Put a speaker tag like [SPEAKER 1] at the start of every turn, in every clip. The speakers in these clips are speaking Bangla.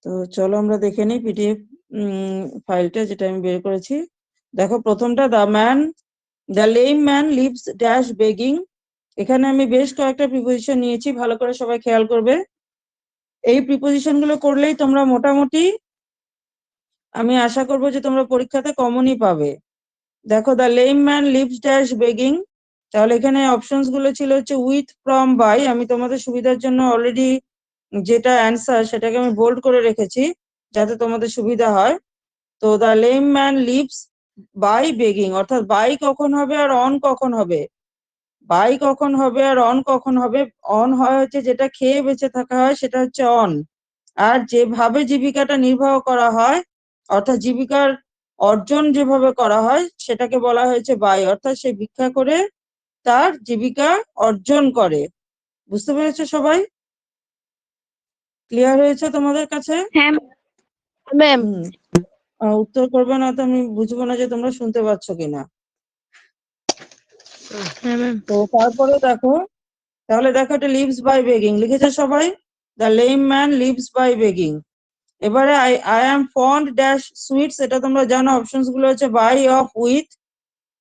[SPEAKER 1] তো চলো আমরা দেখে নিই পিডিএফ ফাইলটা যেটা আমি বের করেছি। দেখো প্রথমটা the lame man lives dash begging. এখানে আমি বেশ কয়েকটা প্রিপোজিশন নিয়েছি, ভালো করে সবাই খেয়াল করবে। এই প্রিপোজিশন গুলো করলেই তোমরা মোটামুটি আমি আশা করবো যে তোমরা পরীক্ষাতে কমনই পাবে। দেখো the lame man lives dash begging, তাহলে এখানে অপশনস গুলো ছিল হচ্ছে উইথ, ফ্রম, বাই। আমি তোমাদের সুবিধার জন্য অলরেডি যেটা অ্যান্সার সেটাকে আমি বোল্ড করে রেখেছি যাতে তোমাদের সুবিধা হয়। তো the lame man lives by begging, অর্থাৎ বাই কখন হবে আর অন কখন হবে? বাই কখন হবে আর অন কখন হবে? অন হয় হচ্ছে যেটা খেয়ে বেঁচে থাকা হয় সেটা হচ্ছে অন, আর যেভাবে জীবিকাটা নির্বাহ করা হয় অর্থাৎ জীবিকার অর্জন যেভাবে করা হয় সেটাকে বলা হয়েছে বাই, অর্থাৎ সে ভিক্ষা করে তার জীবিকা অর্জন করে। বুঝতে পেরেছো সবাই? ক্লিয়ার হয়েছে তোমাদের কাছে?
[SPEAKER 2] হ্যাঁ ম্যাম।
[SPEAKER 1] উত্তর করবে না তো আমি বুঝবো না যে তোমরা শুনতে পাচ্ছ কিনা।
[SPEAKER 2] হ্যাঁ ম্যাম।
[SPEAKER 1] তো তারপরে দেখো, তাহলে দেখো এটা লিভস বাই বেগিং লিখেছে সবাই। The lame man lives by begging. এবারে I am fond dash sweets, এটা তোমরা জানো অপশনস গুলো হচ্ছে বাই, অফ, উইথ।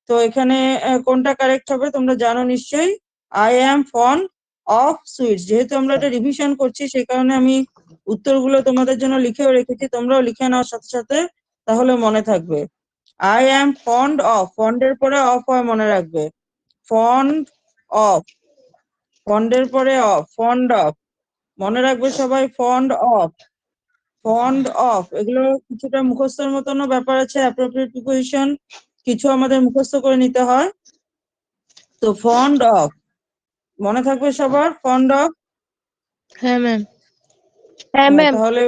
[SPEAKER 1] তো এখানে কোনটা কারেক্ট হবে তোমরা জানো নিশ্চয়ই। I am fond of sweets, যেহেতু আমরা এটা রিভিশন করছি সেই কারণে আমি উত্তরগুলো তোমাদের জন্য লিখেও রেখেছি, তোমরাও লিখে নেওয়ার সাথে সাথে তাহলে মনে থাকবে। আই অ্যাম ফন্ড অফ, ফন্ডের পরে অফ হয় মনে রাখবে। ফন্ড অফ, ফন্ডের পরে অফ, ফন্ড অফ মনে রাখবে সবাই। ফন্ড অফ, ফন্ড অফ, এগুলো কিছুটা মুখস্থের মতনও ব্যাপার আছে। অ্যাপ্রোপ্রিয়েট প্রিপোজিশন কিছু আমাদের মুখস্থ করে নিতে হয়। তো ফন্ড অফ মনে থাকবে সবার, ফন্ড অফ।
[SPEAKER 2] হ্যাঁ ম্যাম। হ্যাঁ ম্যাম।
[SPEAKER 1] তাহলে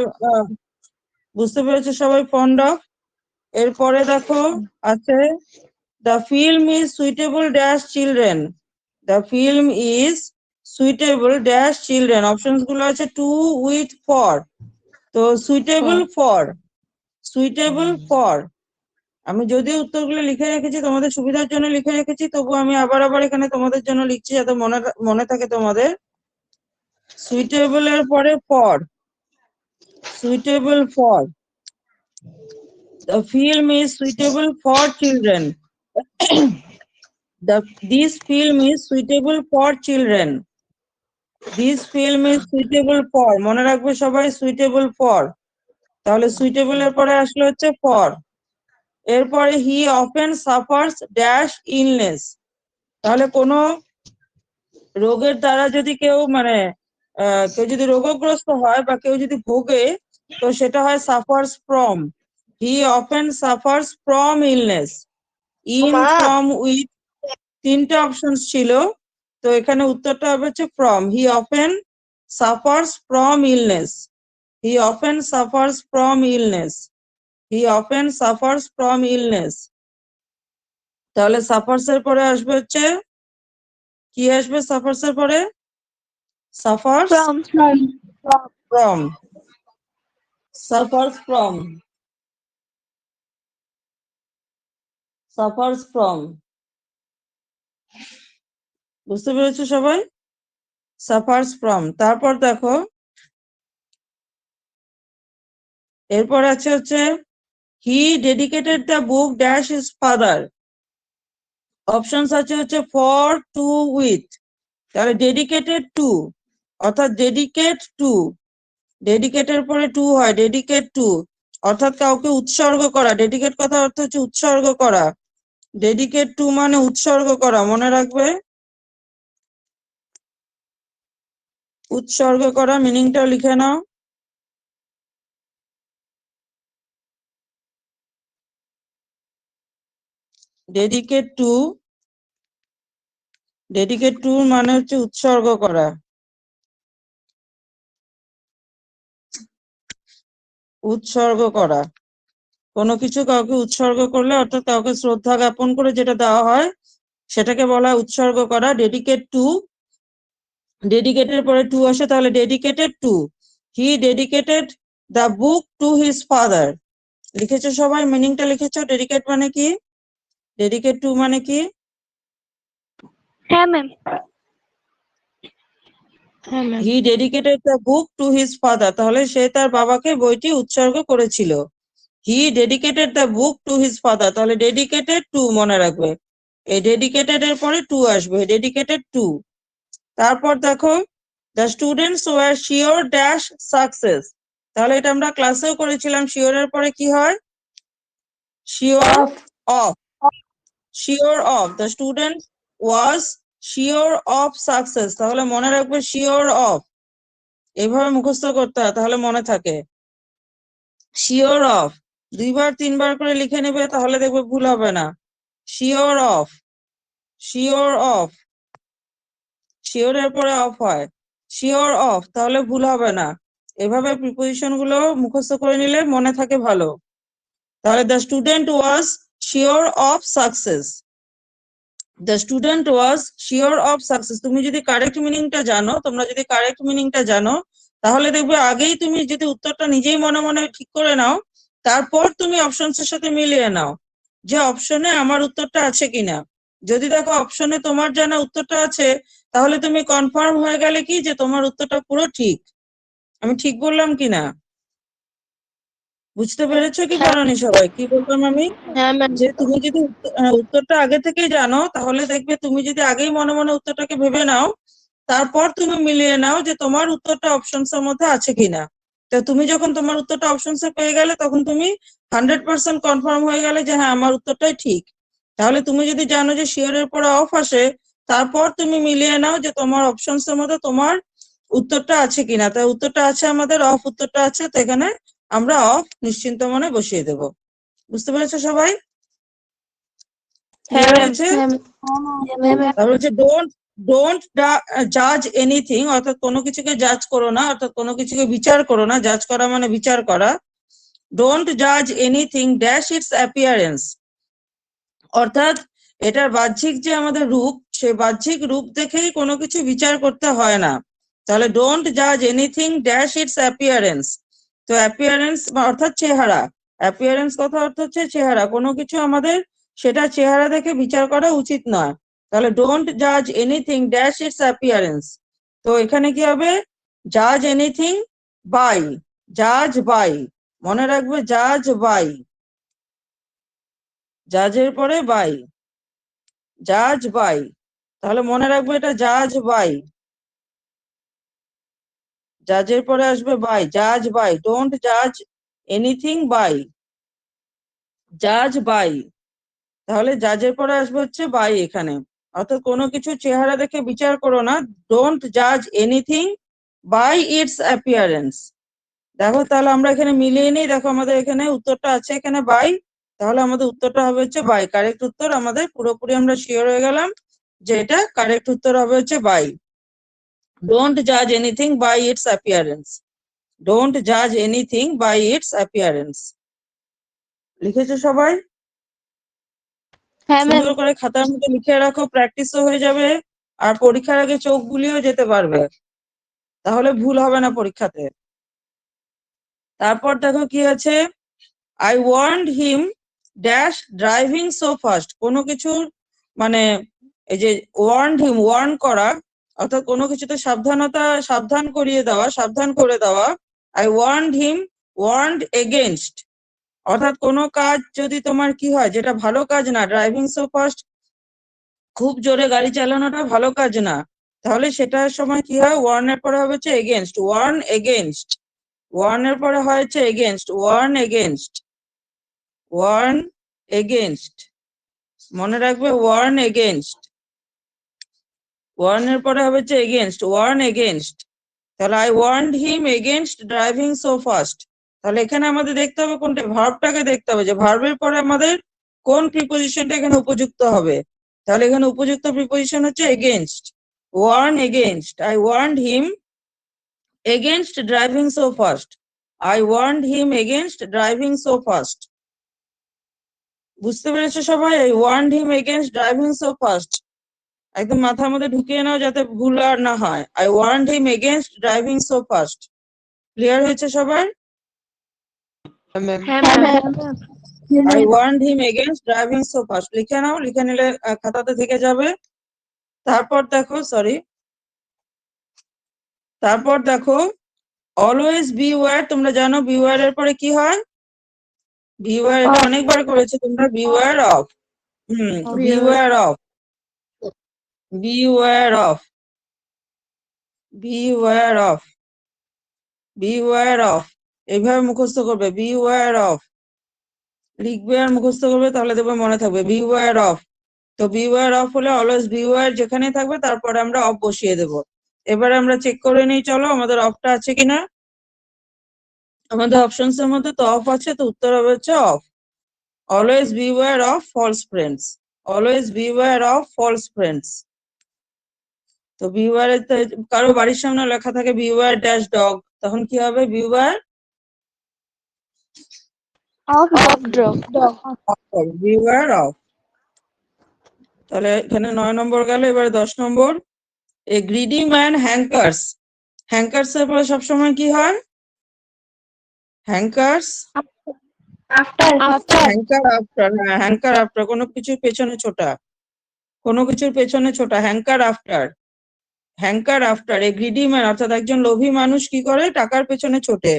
[SPEAKER 1] বুঝতে পেরেছো সবাই ফন্ড অফ। এরপরে দেখো আছে the film is suitable dash children. The film is suitable dash children, options গুলো আছে টু, উইথ, ফর। তো সুইটেবল ফর, সুইটেবল ফর। আমি যদিও উত্তরগুলো লিখে রেখেছি তোমাদের সুবিধার জন্য লিখে রেখেছি, তবু আমি আবার এখানে তোমাদের জন্য লিখছি যাতে মনে থাকে তোমাদের। সুইটেবল এর পরে for, suitable for. The film is suitable for children. This film is suitable for children. This film is suitable for, মনে রাখবে সবাই suitable for। তাহলে suitable এর পরে আসলে হচ্ছে for। এরপরে he often suffers dash illness। তাহলে কোনো রোগের দ্বারা যদি কেউ কেউ যদি রোগগ্রস্ত হয় বা কেউ যদি ভোগে তো সেটা হয় suffers from। He often suffers from illness. In, from, with, তিনটে অপশন ছিল, তো এখানে উত্তরটা হবে হচ্ছে from. He often suffers from illness. He often suffers from illness. He often suffers from illness. তাহলে suffers এর পরে আসবে হচ্ছে কি আসবে? suffers এর পরে suffers from, suffers from, suffers from। বুঝতে পেরেছো সবাই? suffers from। তারপর দেখো এরপর আছে হচ্ছে he dedicated the book dash his father। Options আছে হচ্ছে ফর, টু, উইথ। তাহলে ডেডিকেটেড টু, অর্থাৎ ডেডিকেট টু, ডেডিকেটের পরে টু হয়, ডেডিকেট টু অর্থাৎ কাউকে উৎসর্গ করা। ডেডিকেট কথা অর্থ হচ্ছে উৎসর্গ করা। ডেডিকেট টু মানে উৎসর্গ করা, মনে রাখবে। উৎসর্গ করা মিনিংটাও লিখে নাও। ডেডিকেট টু, ডেডিকেট টু মানে হচ্ছে উৎসর্গ করা। উৎসর্গ করা, কোনো কিছু কাউকে উৎসর্গ করলে অর্থাৎ কাউকে শ্রদ্ধা জ্ঞাপন করে যেটা দেওয়া হয় সেটাকে বলা হয় উৎসর্গ করা। ডেডিকেট টু, ডেডিকেটের পরে টু আসে, তাহলে dedicated to. He dedicated the book to his father. লিখেছো সবাই? মিনিংটা লিখেছো? ডেডিকেট মানে কি, ডেডিকেট টু মানে কি?
[SPEAKER 2] হ্যাঁ ম্যাম। হ্যাঁ ma'am.
[SPEAKER 1] He dedicated the book to his father, তাহলে সে তার বাবাকে বইটি উৎসর্গ করেছিল। He dedicated the book to his father, তাহলে ডেডিকেটেড টু মনে রাখবে, এই ডেডিকেটেড এর পরে টু আসবে, ডেডিকেটেড টু। তারপর দেখো the students were sure dash success, তাহলে এটা আমরা ক্লাসেও করেছিলাম, শিওর এর পরে কি হয়, sure of, sure of, the student was sure of success, তাহলে মনে রাখবে শিওর অফ, এইভাবে মুখস্থ করতে হয় তাহলে মনে থাকে। শিওর অফ দুইবার তিনবার করে লিখে নেবে তাহলে দেখবে ভুল হবে না। Sure of, sure of, sure এর পরে অফ হয়, শিওর অফ, তাহলে ভুল হবে না। এভাবে প্রিপোজিশন গুলো মুখস্থ করে নিলে মনে থাকে ভালো। তাহলে the student was sure of success, the student was sure of success. তুমি যদি কারেক্ট মিনিংটা জানো, তোমরা যদি কারেক্ট মিনিংটা জানো, তাহলে দেখবে আগেই তুমি যদি উত্তরটা নিজেই মনে মনে ঠিক করে নাও, তারপর তুমি অপশনস এর সাথে মিলিয়ে নাও যে অপশনে আমার উত্তরটা আছে কিনা। যদি দেখো অপশনে তোমার জানা উত্তরটা আছে, তাহলে তুমি কনফার্ম হয়ে গেলে কি যে তোমার উত্তরটা পুরো ঠিক। আমি ঠিক বললাম কিনা, বুঝতে পেরেছো কি পারোনি সবাই? কি বললাম আমি,
[SPEAKER 2] হ্যাঁ ম্যাম।
[SPEAKER 1] যে তুমি যদি উত্তরটা আগে থেকেই জানো, তাহলে দেখবে তুমি যদি আগেই মনে মনে উত্তরটাকে ভেবে নাও, তারপর তুমি মিলিয়ে নাও যে তোমার উত্তরটা অপশনস এর মধ্যে আছে কিনা। তো তুমি যখন তোমার উত্তরটা অপশনস এ পেয়ে গেলে, তখন তুমি 100% কনফার্ম হয়ে গেলে যে হ্যাঁ আমার উত্তরটাই ঠিক। তাহলে তুমি যদি জানো যে শিওর এর পরে অফ আসে, তারপর তুমি মিলিয়ে নাও যে তোমার অপশনস এর মধ্যে তোমার উত্তরটা আছে কিনা। তাই উত্তরটা আছে আমাদের অফ, উত্তরটা আছে, তো এখানে আমরা অফ নিশ্চিন্ত মনে বসিয়ে দেব। বুঝতে পেরেছো সবাই?
[SPEAKER 2] হ্যাঁ
[SPEAKER 1] ক্লিয়ার
[SPEAKER 2] ম্যাম।
[SPEAKER 1] হয়েছে?
[SPEAKER 2] হ্যাঁ ম্যাম।
[SPEAKER 1] তারপর হচ্ছে ডোন্ট জাজ এনিথিং, অর্থাৎ কোনো কিছুকে জাজ করো না, অর্থাৎ কোনো কিছুকে বিচার করো না। জাজ করা মানে বিচার করা। ডোন্ট জাজ এনিথিং ড্যাশ ইটস অ্যাপিয়ারেন্স, অর্থাৎ এটার বাহ্যিক যে আমাদের রূপ, সেই বাহ্যিক রূপ দেখেই কোনো কিছু বিচার করতে হয় না। তাহলে ডোন্ট জাজ এনিথিং ড্যাশ ইটস অ্যাপিয়ারেন্স, তো অ্যাপিয়ারেন্স অর্থাৎ চেহারা, অ্যাপিয়ারেন্স কথা অর্থ হচ্ছে চেহারা, কোনো কিছু আমাদের সেটা চেহারা দেখে বিচার করা উচিত নয়। তাহলে ডোন্ট জাজ এনিথিং ড্যাশ ইটস অ্যাপিয়ারেন্স, তো এখানে কি হবে, জাজ এনিথিং বাই, জাজ বাই, মনে রাখবে জাজ বাই, জাজের পরে বাই, জাজ বাই, তাহলে মনে রাখবে এটা জাজ বাই, জাজের পরে আসবে বাই, জাজ বাই, ডোন্ট জাজ এনিথিং বাই, জাজ বাই, তাহলে জাজের পরে আসবে হচ্ছে বাই এখানে, অর্থাৎ কোনো কিছু চেহারা দেখে বিচার করো না। ডোন্ট জাজ এনিথিং বাই ইটস অ্যাপিয়ারেন্স। দেখো তাহলে আমরা এখানে মিলিয়ে নিই, দেখো আমাদের এখানে উত্তরটা আছে এখানে বাই, তাহলে আমাদের উত্তরটা হবে হচ্ছে বাই, কারেক্ট উত্তর আমাদের পুরোপুরি আমরা শিওর হয়ে গেলাম যে এটা কারেক্ট উত্তর হবে হচ্ছে বাই। ডোন্ট জাজ anything by it's appearance, don't জাজ এনিথিং বাই ইটস অ্যাপিয়ারেন্স। লিখেছো সবাই?
[SPEAKER 2] হ্যাঁ ম্যাম।
[SPEAKER 1] সুন্দর করে খাতার মধ্যে লিখে রাখো, প্র্যাকটিসও হয়ে যাবে, আর পরীক্ষার আগে চোখ বুলিয়েও যেতে পারবে, তাহলে ভুল হবে না পরীক্ষাতে। তারপর দেখো কি আছে, I warned him dash driving so fast, কোনো কিছুর মানে এই যে ওয়ার্নড হিম, ওয়ার্ন করা, অর্থাৎ কোনো কিছুতে সাবধান করিয়ে দেওয়া, সাবধান করে দেওয়া। I warned him, warned against, অর্থাৎ কোনো কাজ যদি তোমার কি হয় যেটা ভালো কাজ না, ড্রাইভিং সো ফাস্ট খুব জোরে গাড়ি চালানোটা ভালো কাজ না, তাহলে সেটার সময় কি হয়, ওয়ার্ন এর পরে হবে হচ্ছে এগেইনস্ট, ওয়ার্ন এগেইনস্ট, ওয়ার্ন এর পরে হয় হচ্ছে against, warn against, warn against, মনে রাখবে ওয়ার্ন এগেইনস্ট, ওয়ার্ন এর পরে হবে হচ্ছে এগেইনস্ট, ওয়ার্ন এগেইনস্ট। তাহলে I warned him against driving so fast, তাহলে এখানে আমাদের দেখতে হবে কোনটা, ভার্বটাকে দেখতে হবে যে ভার্বের পরে আমাদের কোন প্রিপোজিশনটা এখানে উপযুক্ত হবে। তাহলে এখানে উপযুক্ত প্রিপোজিশন হচ্ছে against, warn against, I warned him against driving so fast, I warned him against driving so fast. বুঝতে পেরেছো সবাই? এই warned him against driving so fast একদম মাথার মধ্যে ঢুকিয়ে নাও যাতে ভুল আর না হয়। I warned him against driving so fast. Clear হয়েছে সবার?
[SPEAKER 2] হ্যাঁ ma'am.
[SPEAKER 1] I warned him against driving so fast, লিখে নাও, লিখে নিলে খাতাতে থেকে যাবে। তারপর দেখো, সরি, তারপর দেখো অলওয়েজ বিওয়্যার, তোমরা জানো বিওয়্যার এর পরে কি হয়? বিওয়্যার, এটা
[SPEAKER 2] Of.
[SPEAKER 1] অনেকবার করেছো তোমরা, beware of. Beware of, beware of, beware of, beware of, এইভাবে মুখস্থ করবে, বিওয়্যার অফ, লিখবে আর মুখস্থ করবে, তাহলে দেখবে মনে থাকবে, বিওয়্যার অফ। তো বিওয়্যার অফ হলে অলওয়েজ বিওয়্যার যেখানে থাকবে তারপরে আমরা অফ বসিয়ে দেব। এবারে আমরা চেক করে নিই, চলো আমাদের অফটা আছে কিনা। আমাদের অপশনস এর মধ্যে তো অফ আছে, তো উত্তর হবে হচ্ছে of. Always beware of false friends, always beware of false friends. তো বিওয়্যার, কারো বাড়ির সামনে লেখা থাকে বিওয়্যার ড্যাশ ডগ, তখন কি হবে? Beware
[SPEAKER 2] Of dog.
[SPEAKER 1] Beware of. তাহলে এখানে 9 নম্বর গেল, এবারে 10 নম্বর। এ গ্রিডি ম্যান হ্যাঙ্কার্স, হ্যাঙ্কার্স এর পরে সবসময় কি হয়? Hankers,
[SPEAKER 2] After.
[SPEAKER 1] হ্যাঙ্কার আফটার, হ্যাঁ হ্যাঙ্কার আফটার, কোনো কিছুর পেছনে ছোটা, কোনো কিছুর পেছনে ছোটা, hanker after, hanker after. A greedy man অর্থাৎ একজন লোভী মানুষ কি করে? টাকার পেছনে ছোটে।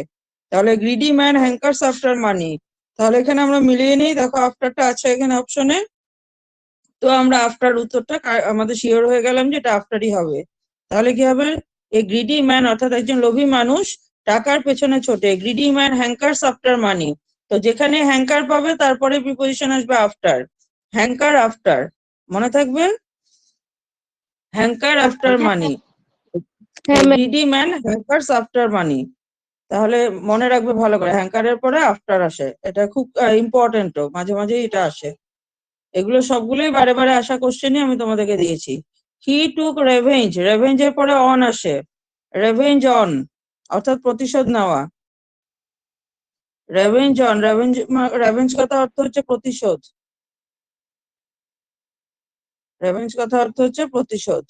[SPEAKER 1] তাহলে greedy man hankers after money. তাহলে এখানে আমরা মিলিয়ে নিই, দেখো আফটারটা আছে এখানে অপশনে, তো আমরা আফটার উত্তরটা আমাদের শিওর হয়ে গেলাম যে এটা আফটারই হবে। তাহলে কি হবে? এ গ্রিডি ম্যান অর্থাৎ একজন লোভী মানুষ টাকার পেছনে ছোটে, গ্রিডি ম্যান হ্যাঙ্কার্স আফটার মানি। তো যেখানে হ্যাঙ্কার পাবে তারপরে প্রিপোজিশন আসবে আফটার, হ্যাঙ্কার আফটার, মনে থাকবে, hanker after money, greedy man hankers after money. তাহলে মনে রাখবে ভালো করে, হ্যাঙ্কারের পরে আফটার আসে, এটা খুব ইম্পর্টেন্টও, মাঝে মাঝে এটা আসে। এগুলো সবগুলোই বারে বারে আসা কোশ্চেনই আমি তোমাদেরকে দিয়েছি। হি টুক রেভেঞ্জ, রেভেঞ্জ এর পরে অন আসে, রেভেঞ্জ অন অর্থাৎ প্রতিশোধ নেওয়া, রেভেঞ্জ অন, রেভেঞ্জ, রেভেঞ্জ কথা অর্থ হচ্ছে প্রতিশোধ, রেভেঞ্জ কথা অর্থ হচ্ছে প্রতিশোধ,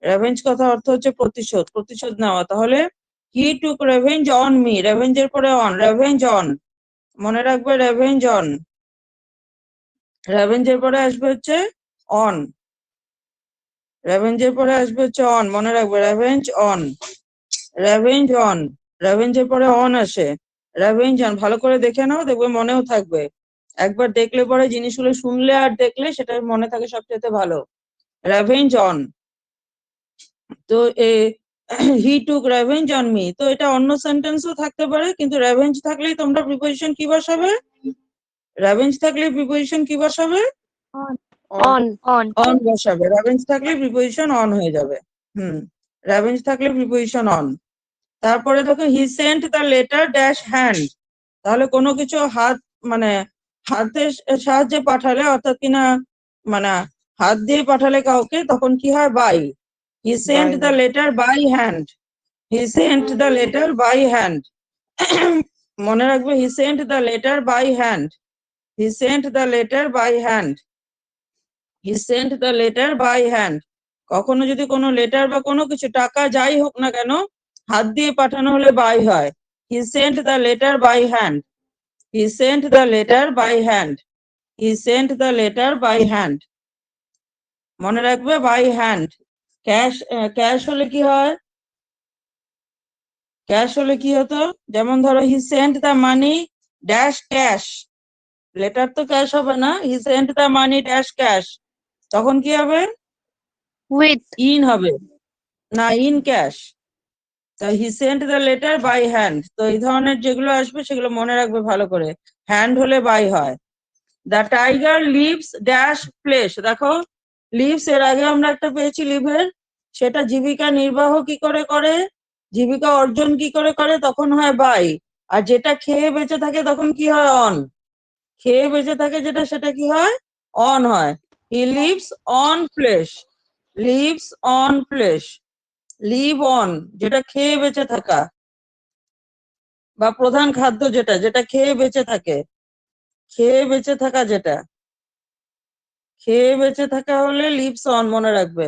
[SPEAKER 1] রেভেঞ্জ কথা অর্থ হচ্ছে প্রতিশোধ, প্রতিশোধ নেওয়া। তাহলে হি টুক রেভেঞ্জ অন মি, রেভেঞ্জ এর পরে অন, রেভেঞ্জ অন, মনে রাখবে রেভেঞ্জ অন, রেভেঞ্জ এর পরে আসবে হচ্ছে অন, রেভেঞ্জ এর পরে আসবে হচ্ছে অন, মনে রাখবে revenge on, revenge on, revenge এর পরে অন আসে, রেভেঞ্জ অন, ভালো করে দেখে নাও, দেখবে মনেও থাকবে। একবার দেখলে পরে জিনিসগুলো শুনলে আর দেখলে সেটা মনে থাকে সবচেয়ে ভালো, রেভেঞ্জ অন। তো হি টুক রেভেঞ্জ অন মি, তো এটা অন্য সেন্টেন্সও থাকতে পারে, কিন্তু রেভেঞ্জ থাকলেই তোমরা প্রিপোজিশন কি বসাবে? রেভেঞ্জ থাকলে প্রিপোজিশন কি বসাবে?
[SPEAKER 2] On.
[SPEAKER 1] অন বসাবে, রেভেঞ্জ থাকলে প্রিপোজিশন অন হয়ে যাবে। রেভেঞ্জ থাকলে প্রিপোজিশন অন। তারপরে দেখো হি sent the letter dash hand, তাহলে কোনো কিছু হাত, মানে হাতের সাহায্যে পাঠালে, অর্থাৎ কিনা মানে হাত দিয়ে পাঠালে কাউকে, তখন কি হয়? By. He sent the letter by hand, he sent the letter by hand, মনে রাখবে he sent the letter by hand, he sent the letter by hand, he sent the letter by hand. কখনো যদি কোনো লেটার বা কোনো কিছু, টাকা যাই হোক না কেন, হাত দিয়ে পাঠানো হলে বাই হয়। He sent the letter by hand, he sent the letter by hand, he sent the letter by hand, মনে রাখবে বাই হ্যান্ড। ক্যাশ, ক্যাশ হলে কি হয়? ক্যাশ হলে কি হতো? যেমন ধরো হি sent the money dash cash, letter তো ক্যাশ হবে না, হি sent the money dash cash, তখন কি হবে?
[SPEAKER 2] With.
[SPEAKER 1] ইন হবে, না ইন ক্যাশ। তো he sent the letter by hand, তো এই ধরনের যেগুলো আসবে সেগুলো মনে রাখবে ভালো করে, হ্যান্ড হলে বাই হয়। The tiger lives dash flash, দেখো লিভস এর আগে আমরা একটা পেয়েছি লিভের, সেটা জীবিকা নির্বাহ কি করে করে, জীবিকা অর্জন কি করে করে, তখন হয় বাই। আর যেটা খেয়ে বেঁচে থাকে তখন কি হয়? অন। খেয়ে বেঁচে থাকে যেটা, সেটা কি হয়? অন হয়। He lives on flesh, lives on flesh, live on যেটা খেয়ে বেঁচে থাকা, বা প্রধান খাদ্য যেটা, যেটা খেয়ে বেঁচে থাকে, খেয়ে বেঁচে থাকা যেটা, খেয়ে বেঁচে থাকা হলে লিভস অন মনে রাখবে,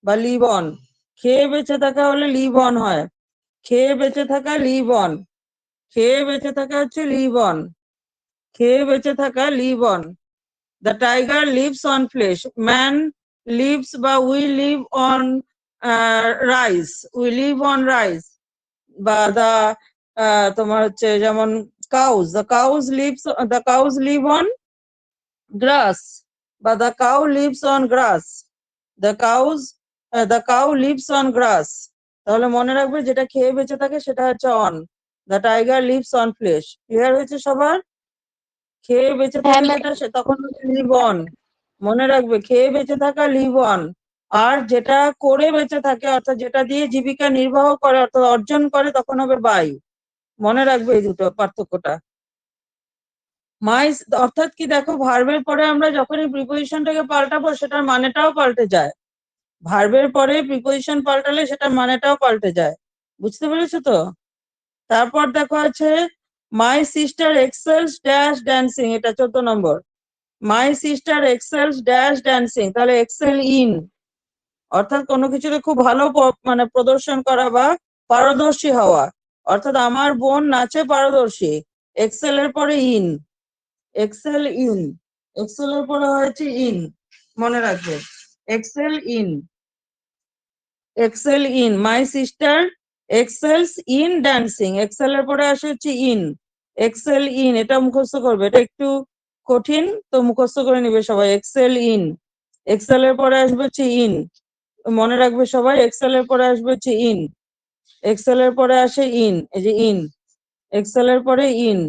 [SPEAKER 1] বা লিভ অন, খেয়ে বেঁচে থাকা হলে লিভ অন হয়, খেয়ে বেঁচে থাকা লিভ অন, খেয়ে বেঁচে থাকা হচ্ছে লিভ অন, খেয়ে বেঁচে থাকা live on. The tiger lives on flesh, man lives বা we live on rice, we live on rice, বা তোমার হচ্ছে যেমন cows, the cows live on grass, বা the cow lives on grass, the cow lives on grass. তাহলে মনে রাখবে যেটা খেয়ে বেঁচে থাকে সেটা হচ্ছে on. The tiger lives on flesh. Clear হয়েছে সবার? খেয়ে বেঁচে
[SPEAKER 2] হ্যাঁ
[SPEAKER 1] থাকে
[SPEAKER 2] ম্যাম।
[SPEAKER 1] যেটা সে তখন লিভ অন। মনে রাখবে খেয়ে বেঁচে থাকা লিভ অন, আর যেটা করে বেঁচে থাকে অর্থাৎ যেটা দিয়ে জীবিকা নির্বাহ করে অর্থাৎ অর্জন করে তখন হবে বাই। মনে রাখবে এই দুটো পার্থক্যটা। মাই অর্থাৎ কি দেখো, ভার্বের পরে আমরা যখনই প্রিপোজিশনটাকে পাল্টাবো সেটার মানেটাও পাল্টে যায়। ভার্বের পরে প্রিপোজিশন পাল্টালে সেটার মানেটাও পাল্টে যায়। বুঝতে পেরেছো তো? তারপর দেখো আছে my sister excels dash dancing, এটা 14 নম্বর। My sister excels dash dancing, তাহলে এক্সেল ইন অর্থাৎ কোনো কিছুতে খুব ভালো মানে প্রদর্শন করা বা পারদর্শী হওয়া, অর্থাৎ আমার বোন নাচে পারদর্শী। এক্সেল এর পরে ইন, এক্সেল ইন, এক্সেল এর পরে হয়েছে ইন, মনে রাখবে excel in, excel in. My sister excels in dancing, excel এর পরে আসে হচ্ছে ইন, এক্সেল ইন। এটা মুখস্থ করবে, এটা একটু কঠিন তো মুখস্থ করে নিবে সবাই। এক্সেল ইন, এক্সেল এর পরে আসবে হচ্ছে ইন, মনে রাখবে সবাই। এক্সেল এর পরে আসবে হচ্ছে ইন, এক্সেল এর পরে আসে ইন, এই যে ইন, এক্সেল এর পরে ইন,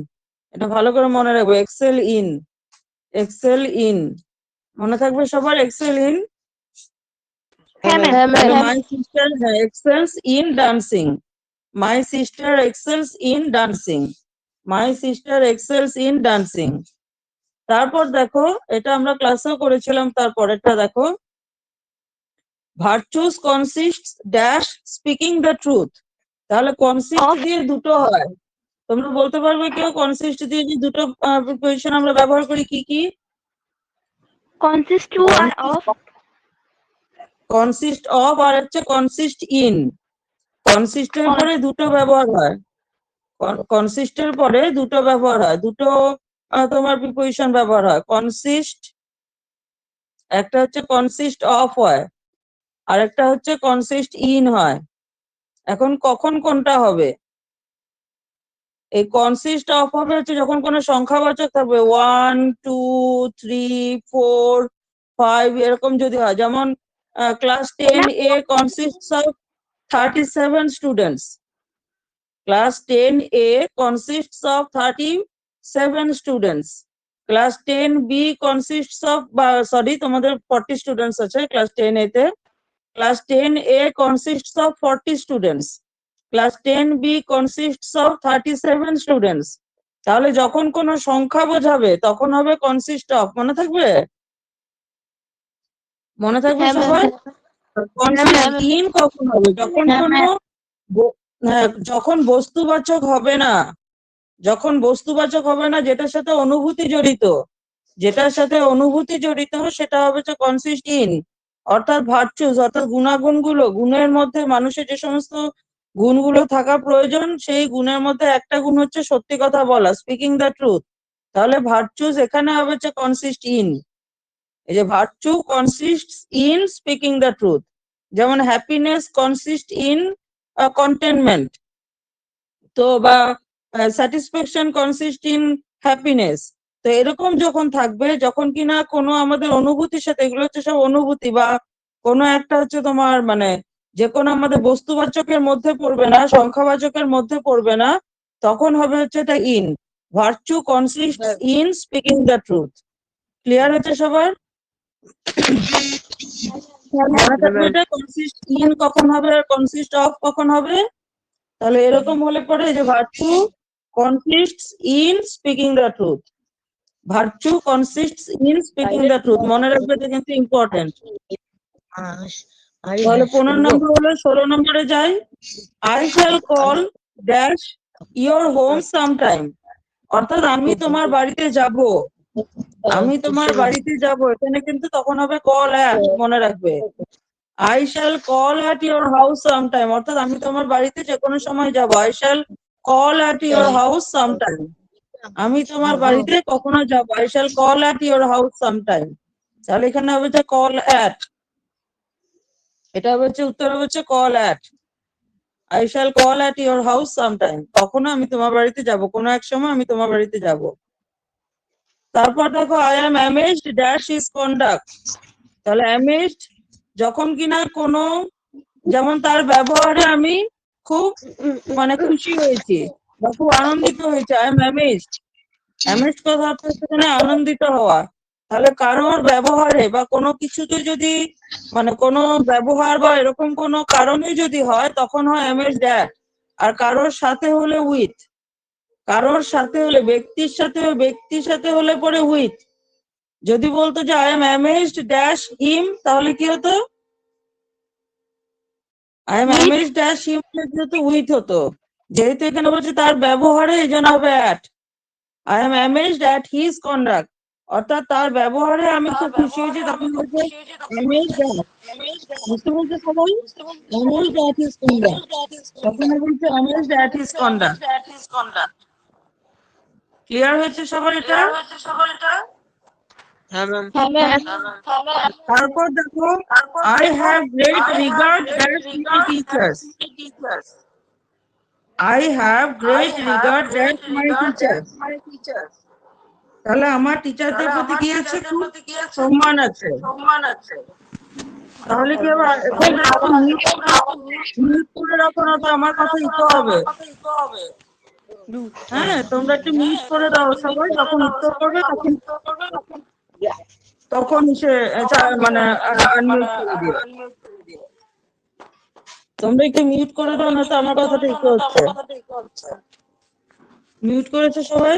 [SPEAKER 1] এটা ভালো করে মনে রাখবে। এক্সেল ইন, এক্সেল ইন, মনে থাকবে সবার এক্সেল ইন।
[SPEAKER 2] হ্যাঁ ম্যাম।
[SPEAKER 1] তাহলে মাই sister excels in dancing, my sister excels in dancing, my sister excels in dancing. তারপর দেখো, এটা আমরা ক্লাসেও করেছিলাম, তারপরেরটা দেখো virtues consists dash speaking the truth. তাহলে কনসিস্ট
[SPEAKER 2] Of
[SPEAKER 1] দিয়ে দুটো হয়, তোমরা বলতে পারবে কেউ কনসিস্ট দিয়ে যে দুটো প্রিপোজিশন আমরা ব্যবহার করি কি কি?
[SPEAKER 2] consist to আর of
[SPEAKER 1] কনসিস্ট অফ আর হচ্ছে কনসিস্ট ইন। কনসিস্টের পরে দুটো ব্যবহার হয়, কনসিস্টের পরে দুটো ব্যবহার হয়, দুটো তোমার প্রিপোজিশন ব্যবহার হয়। কনসিস্ট, একটা হচ্ছে কনসিস্ট অফ হয়, আর একটা হচ্ছে কনসিস্ট ইন হয়। এখন কখন কোনটা হবে? এই কনসিস্ট অফ হবে হচ্ছে যখন কোনো সংখ্যাবাচক থাকবে, 1 2 3 4 5 এরকম যদি হয়, যেমন class 10 A consists of 37 students, class 10 A consists of 37 students, class 10 B consists of, sorry তোমাদের 40 স্টুডেন্টস আছে ক্লাস 10 এ তে, class 10 A consists of 40 students, class 10 B consists of 37 students। তাহলে যখন কোনো সংখ্যা বোঝাবে তখন হবে consist of, মনে থাকবে? মনে থাকবে
[SPEAKER 2] হ্যাঁ ম্যাম।
[SPEAKER 1] সবার? consist in কখন হবে? যখন কোনো যখন বস্তুবাচক হবে না, যখন বস্তুবাচক হবে না, যেটার সাথে অনুভূতি জড়িত, যেটার সাথে অনুভূতি জড়িত সেটা হবে যে কনসিস্ট ইন। অর্থাৎ ভার্চুস অর্থাৎ গুণাগুণগুলো, গুণের মধ্যে মানুষের যে সমস্ত গুণগুলো থাকা প্রয়োজন সেই গুণের মধ্যে একটা গুণ হচ্ছে সত্যি কথা বলা, স্পিকিং দ্য ট্রুথ। তাহলে ভার্চুস এখানে হবে যে কনসিস্ট ইন, এই যে virtue consist in speaking the truth. যেমন হ্যাপিনেস কনসিস্ট ইন কন্টেনমেন্ট, তো বা স্যাটিসফ্যাকশন কনসিস্ট ইন হ্যাপিনেস। তো এরকম যখন থাকবে, যখন কিনা কোনো আমাদের অনুভূতির সাথে, এগুলো হচ্ছে সব অনুভূতি, বা কোনো একটা হচ্ছে তোমার মানে যে কোনো আমাদের বস্তুবাচকের মধ্যে পড়বে না, সংখ্যাবাচকের মধ্যে পড়বে না, তখন হবে হচ্ছে এটা in. Virtue consist in speaking the truth. Clear হচ্ছে সবার? মনে থাকবে এটা কনসিস্ট ইন কখন হবে আর কনসিস্ট অফ কখন হবে। তাহলে এরকম হলে পরে যে virtue consists in speaking the truth, virtue consists in speaking the truth, মনে রাখবে, এটা কিন্তু ইম্পর্টেন্ট। তাহলে 15 নম্বর হলো, 16 নম্বরে যাই। I shall call dash your home sometime, অর্থাৎ আমি তোমার বাড়িতে যাব, আমি তোমার বাড়িতে যাব, এখানে কিন্তু তখন হবে কল অ্যাট, মনে রাখবে। I shall call at your house sometime, অর্থাৎ আমি তোমার বাড়িতে যে কোনো সময় যাব। I shall call at your house sometime, আমি তোমার বাড়িতে কখনো যাব। I shall call at your house sometime, তাহলে এখানে হবে যে কল অ্যাট। এটা হচ্ছে উত্তর হচ্ছে call at. I shall call at your house sometime. কখনো আমি তোমার বাড়িতে যাব, কোনো এক সময় আমি তোমার বাড়িতে যাব। তারপর দেখো I am amazed dash is conduct. তাহলে অ্যামেজড যখন কিনা কোনো, যেমন তার ব্যবহারে আমি খুব মানে খুশি হয়েছি বা খুব আনন্দিত হয়েছে, আই এম অ্যামেজড। অ্যামেজড কথা হচ্ছে সেখানে আনন্দিত হওয়া। তাহলে কারোর ব্যবহারে বা কোনো কিছুতে যদি মানে কোনো ব্যবহার বা এরকম কোনো কারণে যদি হয় তখন হয় অ্যামেজড অ্যাট। আর কারোর সাথে হলে উইথ, কারোর সাথে হলে ব্যক্তির সাথে হলে পরে উইথ। যদি বলতো যে I am amazed dash him, তাহলে কি হতো? I am amazed dash him যেহেতু উইথ হতো, যেহেতু এখানে বলছে তার ব্যবহারে, এই জন্য হবে at. I am amazed at his conduct, অর্থাৎ তার ব্যবহারে আমি খুব খুশি হয়েছি, তখন বলছে অ্যামেজড অ্যাট। বুঝতে বলছে সবাই? অ্যামেজড অ্যাট হিজ কন্ডাক্ট, তখন বলছে amazed at his conduct. Clear হয়েছে সবার এটা?
[SPEAKER 2] হ্যাঁ ম্যাম।
[SPEAKER 1] তারপর দেখো I have great regard that my teachers. I have great regard that my teachers. তাহলে আমার টিচারদের প্রতি কি আছে? খুব সম্মান আছে। তাহলে কি হবে? এখানে আবার মিউট করে রাখো, না তো আমার কথা ইকো হবে। হ্যাঁ, তোমরা একটু মিউট করে দাও সবাই, যখন উত্তর করবে তখন তখন সে মানে আনমিউট করে দিও। তোমরা একটু মিউট করে দাও, না তো আমার কথাটা ইকো হচ্ছে। মিউট করেছে সবাই?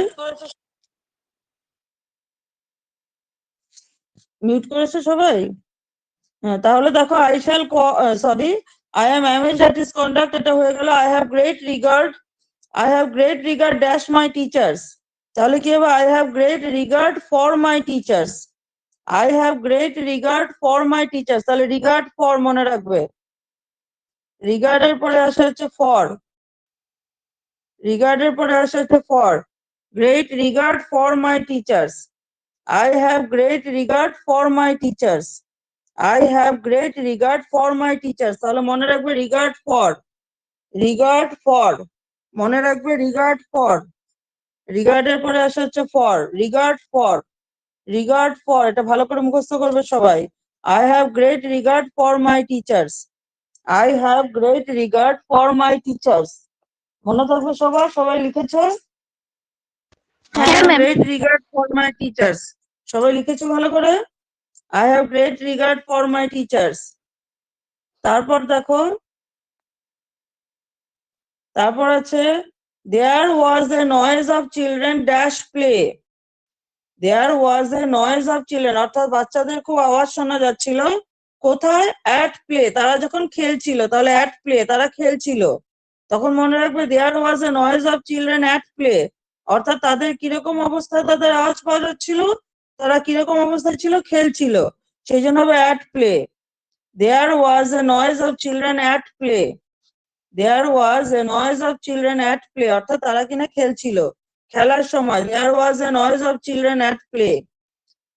[SPEAKER 1] মিউট করেছে সবাই? হ্যাঁ, তাহলে দেখো I shall sorry, I am amazed at his conduct, এটা হয়ে গেল I have great regard dash my teachers. তাহলে কি হবে? I have great regard for my teachers. I have great regard for my teachers. তাহলে রিগার্ড ফর মনে রাখবে, রিগার্ডের পরে আসে হচ্ছে ফর, রিগার্ডের পরে আসে হচ্ছে for. Great regard for my teachers. I have great regard for my teachers. I have great regard for my teachers. তাহলে মনে রাখবে regard for, regard for, মনে রাখবে regard for, regard এর পরে আসে হচ্ছে for, regard for, regard for, এটা ভালো করে মুখস্থ করবে সবাই। I have great regard for my teachers. I have great regard for my teachers. মনে থাকবে সবার? সবাই লিখেছো? I
[SPEAKER 2] হ্যাঁ
[SPEAKER 1] have
[SPEAKER 2] ma'am.
[SPEAKER 1] great regard for my teachers. সবাই লিখেছো ভালো করে? I have great regard for my teachers. তারপর দেখো, তারপর আছে there was a noise of children dash play. There was a noise of children, অর্থাৎ বাচ্চাদের খুব আওয়াজ শোনা যাচ্ছিল। কোথায়? at play, তারা যখন খেলছিল। তাহলে at play, তারা খেলছিল। তখন মনে রাখবে there was a noise of children at play, অর্থাৎ তাদের কিরকম অবস্থায় তাদের আওয়াজ পাওয়া যাচ্ছিল? তারা কিরকম অবস্থায় ছিল? খেলছিল। সেই জন্য হবে at play. There was a noise of children at play. There was a noise of children at play, অর্থাৎ তারা কিনা খেলছিল, খেলার সময়। There was a noise of children at play.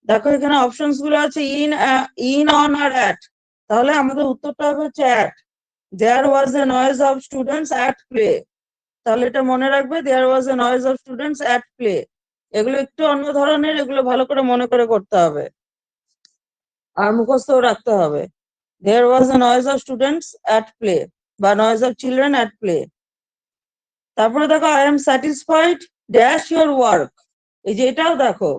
[SPEAKER 1] দেখো এখানে অপশনস গুলো আছে in on আর at, তাহলে আমাদের উত্তরটা হবে হচ্ছে at. There was a noise of students at play. তাহলে এটা মনে রাখবে, there was a noise of students at play. এগুলো একটু অন্য ধরনের, এগুলো ভালো করে মনে করে করতে হবে আর মুখস্থ রাখতে হবে। There was a noise of students at play বা noise of children at play. তারপরে দেখো I am satisfied dash your work. এই যে এটাও দেখো,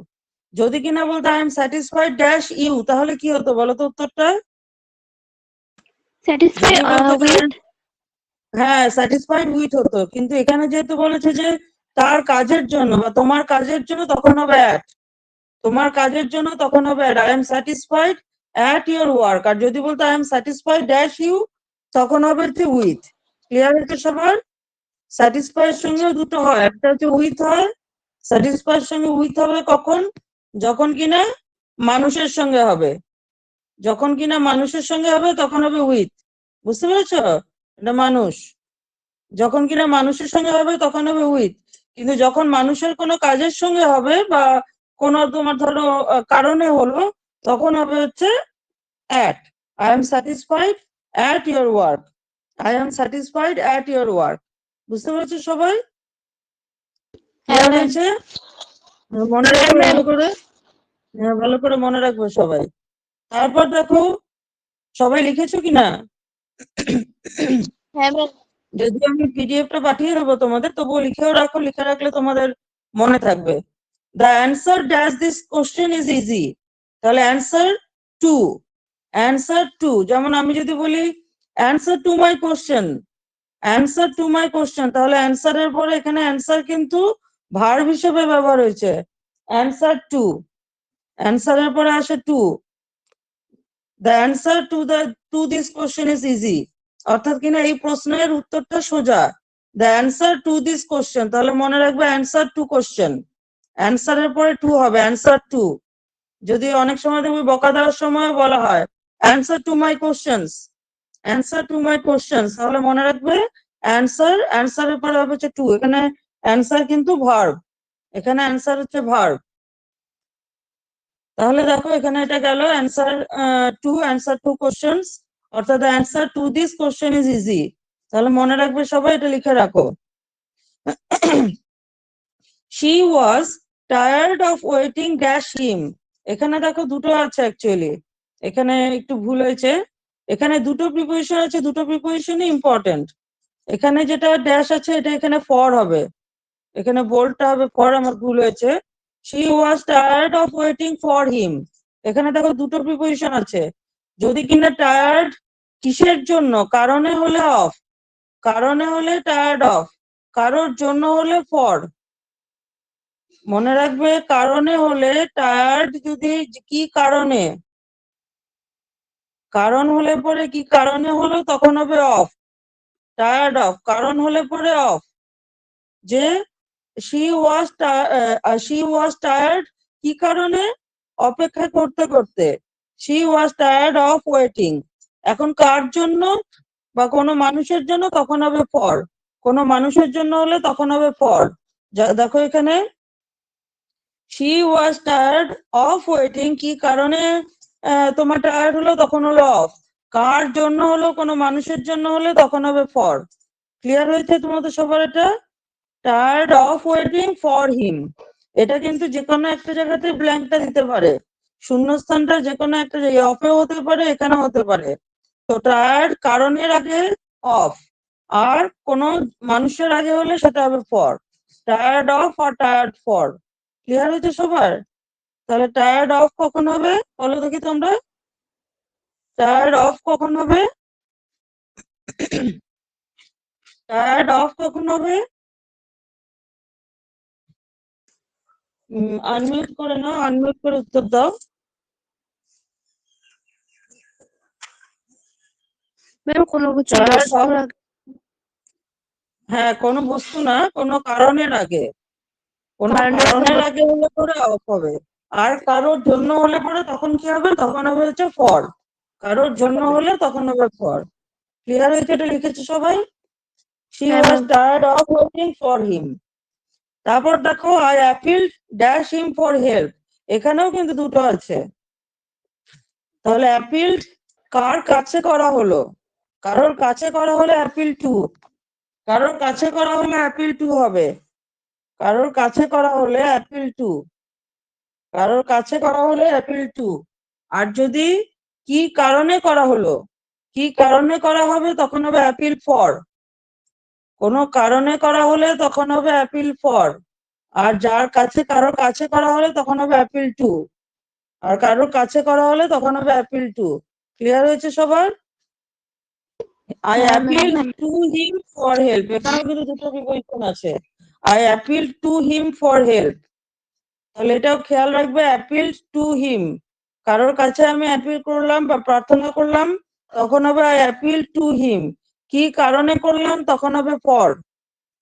[SPEAKER 1] যদি কিনা বলতো I am satisfied dash you, তাহলে কি হতো বলো তো উত্তরটা?
[SPEAKER 2] স্যাটিসফাই
[SPEAKER 1] যদি বলতো
[SPEAKER 2] উইথ।
[SPEAKER 1] হ্যাঁ, satisfied with হতো, কিন্তু এখানে যেহেতু বলেছে যে তার কাজের জন্য বা তোমার কাজের জন্য, তখন হবে at. তোমার কাজের জন্য তখন হবে at. I am satisfied at your work. আর যদি বলতো I am satisfied dash you, তখন হবে হচ্ছে with. ক্লিয়ার হচ্ছে সবার? স্যাটিসফাই এর সঙ্গে দুটো হয়, একটা হচ্ছে উইথ হয়। স্যাটিসফাই এর সঙ্গে উইথ হবে কখন? যখন কিনা মানুষের সঙ্গে হবে, যখন কিনা মানুষের সঙ্গে হবে তখন হবে উইথ। বুঝতে পেরেছো? এটা মানুষ, যখন কিনা মানুষের সঙ্গে হবে তখন হবে উইথ। কিন্তু যখন মানুষের কোনো কাজের সঙ্গে হবে বা কোনো তোমার ধরো কারণে হলো, তখন হবে হচ্ছে at. I am satisfied at your work. I am satisfied at your work. বুঝতে পেরেছো সবাই?
[SPEAKER 2] হ্যাঁ, ma'am.
[SPEAKER 1] হয়েছে? মনে রাখবে ভালো করে। হ্যাঁ, ভালো করে মনে রাখবে সবাই। তারপর দেখো সবাই লিখেছো কিনা?
[SPEAKER 2] হ্যাঁ, ma'am.
[SPEAKER 1] যদি আমি পিডিএফটা পাঠিয়ে দেবো তোমাদের, তবুও লিখেও রাখো, লিখে রাখলে তোমাদের মনে থাকবে। The answer dash this question is easy. তাহলে answer to, answer to, যেমন আমি যদি বলি answer to my question, answer to my question, তাহলে answer এর পরে এখানে answer কিন্তু ভার্ব হিসেবে ব্যবহার হয়েছে। answer to, answer এর পরে আসে to, the answer to this question is easy, অর্থাৎ কিনা এই প্রশ্নের উত্তরটা সোজা। the answer to this question, তাহলে মনে রাখবে answer to question, answer এর পরে to হবে, answer to। যদি অনেক সময় দেখবে বকা দেওয়ার সময় বলা হয় answer to my questions, answer to my questions, তাহলে মনে রাখবে answer, answer এর পরে হবে হচ্ছে to। এখানে answer কিন্তু verb, এখানে answer হচ্ছে verb। তাহলে দেখো এখানে এটা গেল answer to, answer to questions, অর্থাৎ the answer to this question is easy। তাহলে মনে রাখবে সবাই, এটা লিখে রাখো। she was tired of waiting dash him, এখানে দেখো দুটো আছে অ্যাকচুয়ালি, এখানে একটু ভুল হয়েছে, এখানে দুটো প্রিপোজিশন আছে, দুটো প্রিপোজিশনই ইম্পর্টেন্ট। এখানে যেটা ড্যাশ আছে এটা এখানে ফর হবে, এখানে বোল্ডটা হবে ফর, আমার ভুল হয়েছে। she was tired of waiting for him, এখানে দেখো দুটো প্রিপোজিশন আছে, যদি কিনা টায়ার্ড কিসের জন্য, কারণে হলে অফ, কারণে হলে টায়ার্ড অফ, কারোর জন্য হলে ফর। মনে রাখবে কারণে হলে টায়ার্ড, যদি কি কারণে, কারণ হলে পরে কি কারণে হলো তখন হবে অফ, টায়ার্ড অফ, কারণ হলে পরে অফ। যে she was tired কি কারণে, অপেক্ষা করতে করতে, she was tired of waiting। এখন কার জন্য বা কোনো মানুষের জন্য তখন হবে ফর, কোনো মানুষের জন্য হলে তখন হবে ফর। দেখো এখানে she was tired of waiting কি কারণে তোমার টায়ার্ড হলো তখন হলো অফ, কার জন্য হলো কোনো মানুষের জন্য হলে তখন হবে ফর। ক্লিয়ার হয়েছে তোমাদের সবার? এটা tired of waiting for him, এটা কিন্তু যে কোনো একটা জায়গাতে ব্ল্যাঙ্কটা দিতে পারে, শূন্যস্থানটা যে কোনো একটা জায়গায় অফেও হতে পারে, এখানে হতে পারে। তো টায়ার্ড কারণের আগে অফ, আর কোনো মানুষের আগে হলে সেটা হবে ফর, টায়ার্ড অফ আর টায়ার্ড ফর। ক্লিয়ার হয়েছে সবার? তাহলে টায়ার্ড অফ কখন হবে বলো দেখি তোমরা, টায়ার্ড অফ কখন হবে, টায়ার্ড অফ কখন হবে? আনমিউট করে নাও, আনমিউট করে উত্তর দাও।
[SPEAKER 2] ম্যাম কোনো কিছু
[SPEAKER 1] Tired
[SPEAKER 2] বস্তুর
[SPEAKER 1] of-
[SPEAKER 2] আগে
[SPEAKER 1] হ্যাঁ, কোনো বস্তু না, কোনো কারণের আগে, কোনো কারণের আগে হলে পরে অফ হবে, আর কারোর জন্য হলে পরে তখন কি হবে, তখন হবে হচ্ছে ফর, কারোর জন্য হলে তখন হবে ফর। ক্লিয়ার হয়েছে? এটা লিখেছে সবাই? she
[SPEAKER 2] হ্যাঁ,
[SPEAKER 1] was
[SPEAKER 2] ma'am.
[SPEAKER 1] tired of waiting for him। তারপর দেখো I appealed dash him for help, এখানেও কিন্তু দুটো আছে। তাহলে appealed কার কাছে করা হলো, কারোর কাছে করা হলে appeal to, কারোর কাছে করা হলে appeal to হবে, কারোর কাছে করা হলে appeal to, কারোর কাছে করা হলে appeal to। আর যদি কি কারণে করা হলো, কি কারণে করা হবে তখন হবে appeal for, কোনো কারণে করা হলে তখন হবে appeal for। আর যার কাছে, কারোর কাছে করা হলে তখন হবে appeal to, আর কারোর কাছে করা হলে তখন হবে appeal to। ক্লিয়ার হয়েছে সবার? I
[SPEAKER 2] হ্যাঁ,
[SPEAKER 1] appeal
[SPEAKER 2] ma'am.
[SPEAKER 1] to him for help, এখানেও কিন্তু দুটো বিপরীত আছে, I appeal to him for help। তাহলে এটাও খেয়াল রাখবে, অ্যাপিল টু হিম, কারোর কাছে আমি অ্যাপিল করলাম বা প্রার্থনা করলাম তখন হবে আই অ্যাপিল টু হিম, কি কারণে করলাম তখন হবে ফর,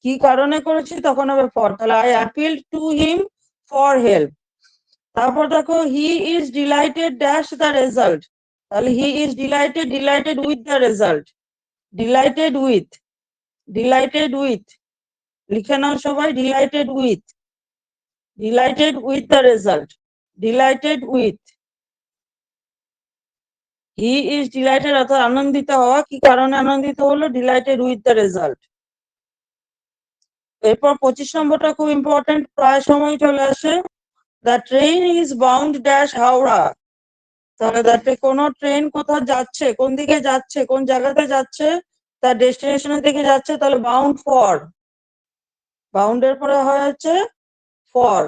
[SPEAKER 1] কি কারণে করেছি তখন হবে ফর। তাহলে I appeal to him for help. তারপর দেখো he is delighted dash the result, তাহলে he is delighted, delighted with the result, delighted with, delighted with, লিখে নাও সবাই, delighted with, delighted with the result, delighted with। He is delighted অর্থাৎ আনন্দিত হওয়া, কি কারণে আনন্দিত হলো? Delighted with the result. এরপর 25 নম্বরটা খুব ইম্পর্টেন্ট, প্রায় সময় চলে আসে। The train is bound dash Howrah. তাহলে কোন ট্রেন কোথাও যাচ্ছে, কোন দিকে যাচ্ছে, কোন জায়গাতে যাচ্ছে, তার ডেস্টিনেশনের দিকে যাচ্ছে, তাহলে বাউন্ড ফর। বাউন্ডের পরে হয় হচ্ছে ফর,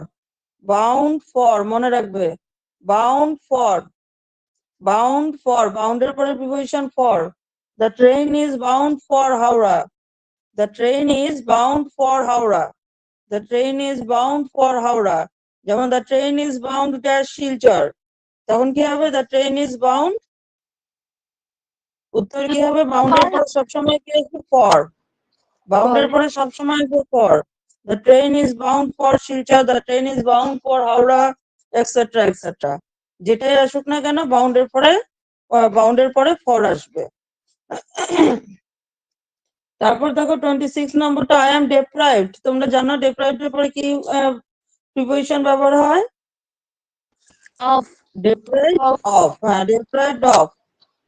[SPEAKER 1] বাউন্ড ফর, মনে রাখবে, বাউন্ড ফর, বাউন্ড ফর, বাউন্ডের পরে preposition for. The train is bound for Howrah, the train is bound for Howrah, the train is bound for Howrah. যেমন the train is bound dash Silchar, তখন কি হবে? দ্য ট্রেন ইজ বাউন্ড, উত্তর কি হবে? বাউন্ডের পরে সবসময় কি আসবে? ফর। বাউন্ডের পরে সবসময় আসবে for. The train is bound for Silchar, the train is bound for Howrah, etcetera etcetera. যেটাই আসুক না কেন বাউন্ডের পরে ফর আসবে। তারপর দেখো 26 নম্বরটা, আই এম ডেপ্রাইভড। তোমরা জানো ডেপ্রাইভড এর পরে কি প্রিপোজিশন ব্যবহার হয়?
[SPEAKER 2] অফ।
[SPEAKER 1] Deprived of. হ্যাঁ, ডেপ্রাইভড অফ,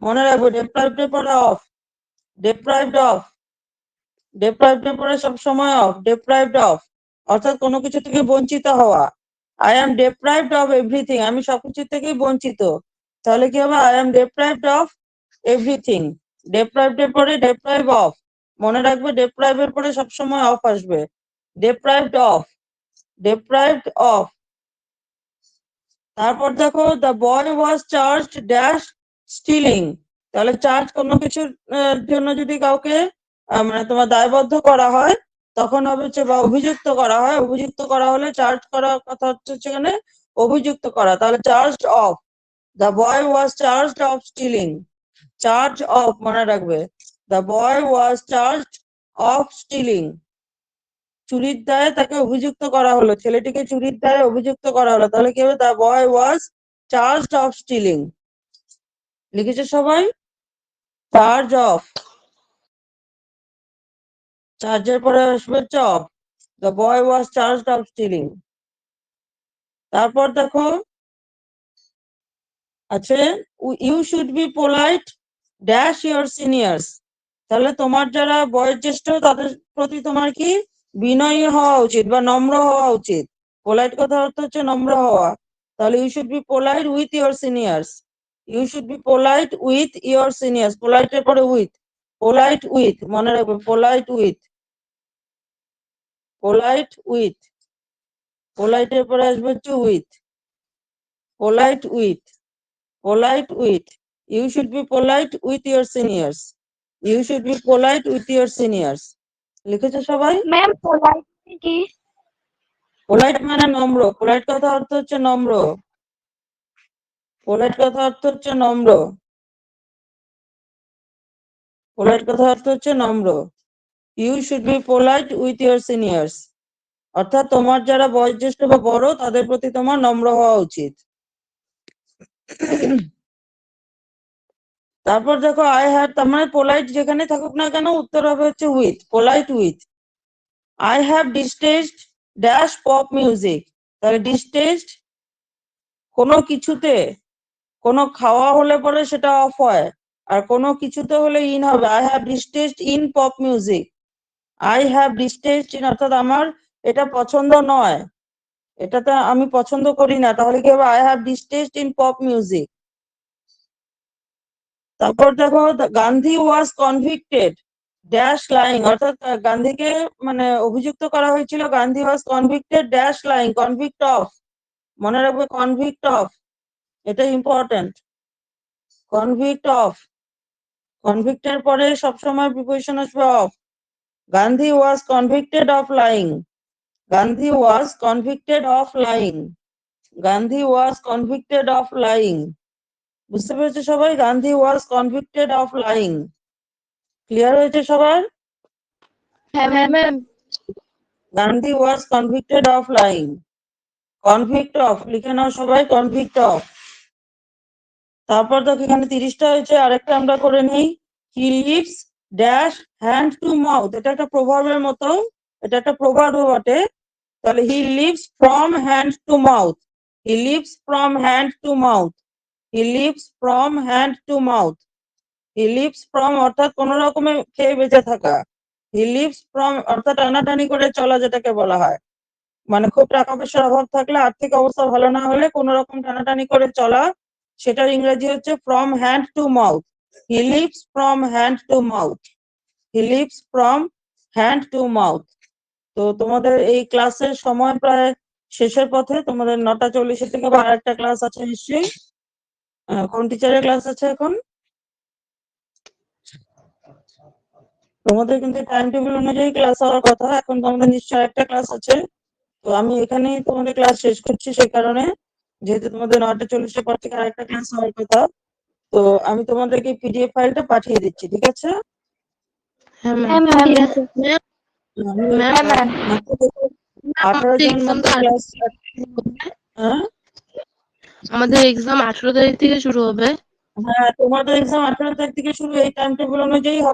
[SPEAKER 1] মনে রাখবে, ডেপ্রাইভড এর পরে অফ, ডেপ্রাইভড অফ, ডেপ্রাইভড এর পরে সবসময় অফ, ডেপ্রাইভড অফ অর্থাৎ কোনো কিছু থেকে বঞ্চিত হওয়া। I am deprived of everything, আমি সবকিছু থেকেই বঞ্চিত। তাহলে কি হবে? I am deprived of everything. Deprived এর পরে ডেপ্রাইভ অফ, মনে রাখবে, ডেপ্রাইভ এর পরে সবসময় অফ আসবে, ডেপ্রাইভড অফ, ডেপ্রাইভড অফ। তারপর দেখো, the boy was charged dash stealing. তাহলে চার্জ কোনো কিছুর জন্য যদি কাউকে মানে তোমার দায়বদ্ধ করা হয়, তখন হবে হচ্ছে, বা অভিযুক্ত করা হয়, অভিযুক্ত করা হলে চার্জ করার কথা হচ্ছে সেখানে অভিযুক্ত করা। তাহলে charged of, the boy was charged of stealing, charge of, মনে রাখবে, the boy was charged of stealing. চুরির দায়ে তাকে অভিযুক্ত করা হলো, ছেলেটিকে চুরির দায়ে অভিযুক্ত করা হলো, তাহলে কি হবে? The boy was charged of stealing. লিখেছে সবাই? চার্জ অফ, চার্জের পরে আসবে চপ, the boy was charged of stealing. তারপর দেখো আছে, you should be polite dash your seniors. তাহলে তোমার যারা বয়োজ্যেষ্ঠ তাদের প্রতি তোমার কি বিনয়ী হওয়া উচিত বা নম্র হওয়া উচিত। পোলাইট কথা অর্থ হচ্ছে নম্র হওয়া। তাহলে you should be polite with your seniors, you should be polite with your seniors, পোলাইটের পরে উইথ, পোলাইট উইথ, মনে রাখবে, পোলাইট উইথ, পোলাইট উইথ, পোলাইটের পরে আসবে হচ্ছে with, polite with, polite with. You should be polite with your seniors, you should be polite with your seniors. লিখেছো সবাই?
[SPEAKER 2] ম্যাম পোলাইট কি?
[SPEAKER 1] পোলাইট মানে নম্র, পোলাইট কথা অর্থ হচ্ছে নম্র, পোলাইট কথা অর্থ হচ্ছে নম্র, পোলাইট কথা অর্থ হচ্ছে নম্র। You should be polite with your seniors অর্থাৎ তোমার যারা বয়োজ্যেষ্ঠ বা বড় তাদের প্রতি তোমার নম্র হওয়া উচিত। তারপর দেখো, আই হ্যাভ, তার মানে পোলাইট যেখানে থাকুক না কেন উত্তর হবে হচ্ছে with, polite with. I have distaste dash pop music. তাহলে ডিস্টেস্ট কোনো কিছুতে, কোনো খাওয়া হলে পরে সেটা অফ হয়, আর কোনো কিছুতে হলে ইন হবে। I have distaste in pop music, I have distaste in অর্থাৎ আমার এটা পছন্দ নয়, এটাতে আমি পছন্দ করি না, তাহলে কি হবে? I have distaste in pop music. তারপর দেখো, Gandhi was convicted dash lying অর্থাৎ গান্ধীকে মানে অভিযুক্ত করা হয়েছিল, Gandhi was convicted dash lying, convict of, মনে রাখবে, কনভিক্ট অফ, এটা ইম্পর্টেন্ট, কনভিক্ট অফ। কনভিক্টের পরে সবসময় প্রিপোজিশন আসবে of. Gandhi was convicted of lying, Gandhi was convicted of lying, Gandhi was convicted of lying. বুঝতে পেরেছো সবাই? Gandhi was convicted of lying. Clear হয়েছে সবার?
[SPEAKER 2] হ্যাঁ ma'am.
[SPEAKER 1] Gandhi was convicted of lying, convict of লিখে নাও সবাই, কনভিক্ট অফ। তারপর দেখো এখানে 30টা হয়েছে, আরেকটা আমরা করে নেই। He lives dash hand to mouth, এটা একটা প্রভাবের মতো, এটা একটা প্রবাদও বটে। তাহলে he lives from hand to mouth, he lives from hand to mouth, he lives from hand to mouth. He lives from অর্থাৎ কোন রকমে খেয়ে বেঁচে থাকা। হি লিভস ফ্রম অর্থাৎ টানাটানি করে চলা, যেটাকে বলা হয়। মানে খুব টাকা পয়সার অভাব থাকলে, আর্থিক অবস্থা ভালো না হলে কোন রকম টানাটানি করে চলা, সেটার ইংরেজি হচ্ছে from hand to mouth. He lives from hand to mouth. He lives from hand to mouth. তো তোমাদের এই ক্লাসের সময় প্রায় শেষের পথে। তোমাদের 9:40 থেকে আবার একটা ক্লাস আছে নিশ্চয়ই। কোন টিচারের ক্লাস আছে এখন? তোমাদের কিন্তু টাইম টেবিল অনুযায়ী ক্লাস হওয়ার কথা। এখন তোমাদের নিশ্চয়ই একটা ক্লাস আছে। তো আমি এখানেই তোমাদের ক্লাস শেষ করছি, সেই কারণে, যেহেতু তোমাদের 9:40 পর থেকে আরেকটা ক্লাস হওয়ার কথা। তো আমি তোমাদেরকে পিডিএফ ফাইলটা পাঠিয়ে দিচ্ছি, ঠিক আছে?
[SPEAKER 2] হ্যাঁ ম্যাম ঠিক আছে
[SPEAKER 1] আমি
[SPEAKER 2] ম্যাম ম্যাম
[SPEAKER 1] মাত্র দেখো 18 জন মাত্র ক্লাস। হ্যাঁ
[SPEAKER 2] আমাদের এক্সাম 18 তারিখ থেকে শুরু হবে।
[SPEAKER 1] হ্যাঁ, তোমাদের এক্সাম 18 তারিখ থেকে শুরু। এই টাইম টেবিল অনুযায়ী